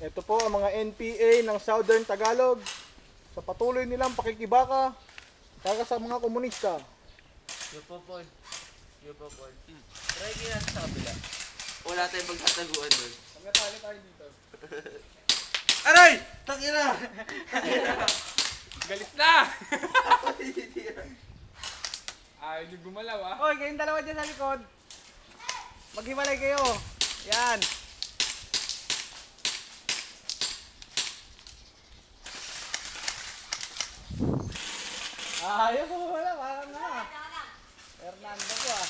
Ito po ang mga NPA ng Southern Tagalog sa patuloy nilang pakikibaka para sa mga komunista. Yupo, Paul. Try kaya sa kabila. Wala tayong magtataguan doon. Magkatali tayo dito. Aray! Takina! Galit na! Ayaw niyo gumalaw ah. Hoy, kayong dalawa dyan sa likod. Maghiwalay kayo. Yan. Ayaw ko wala. Parang na. Fernando ko ah.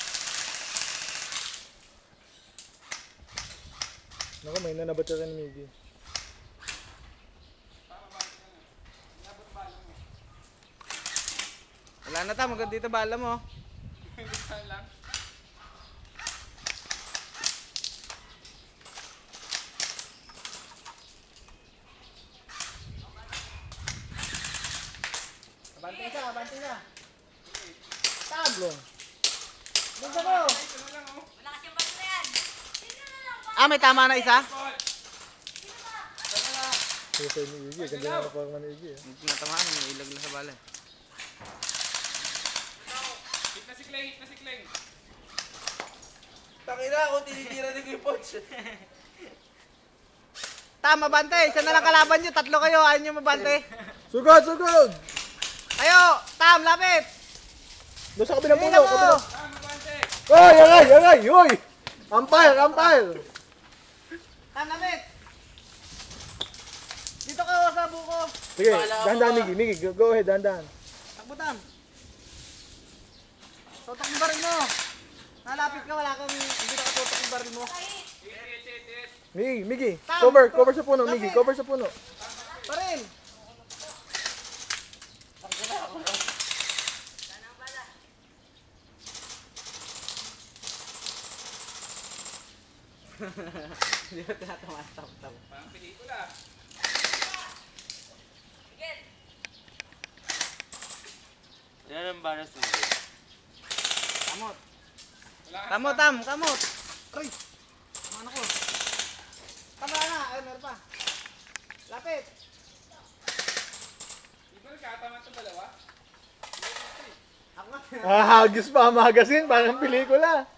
Naku, may nanabat ka ni Miggy. Wala na ta, maganda dito bala mo. Saan lang? Abante ka. Tablong. Dito ko. Ah, may tama na isa? Ito ni Iggy, ganda na parang ni Iggy. Hindi natamaan, may ilag lang sa bala. Hit na si Kleng. Takina ako, tinitira ni ko yung punch. Tama, bante. Isa na lang kalaban nyo. Tatlo kayo. Ayaw nyo mabante. Sugod, sugod! Ayo, Tam, lapit. Doon sa kabilang Tingnan puno, mo. kabilang. Tama, Bante! Ay, agay! Uy! Umpire! Tam, lapit. Dito ka sa buko. Sige, dahan-dahan Miggy, go ahead, dahan-dahan. Takbo, Tam. Tutok yung baril mo. Nalapit ka, wala kang, hindi ka tutok yung baril mo. Hit! Miggy, Tam, cover sa puno, lapit. Miggy, cover sa puno. Baril. Hindi ba tinatamaan? Tam. Parang pelikula. Yan ang baras ng game. Kamot. Wala ka Kamot, Tam, kamot. Aray. Ano ko? Tama na, ay meron pa. Lapit. Ibal ka, tama itong dalawa. Ako nga. Hagis pa ang magazine, parang pelikula.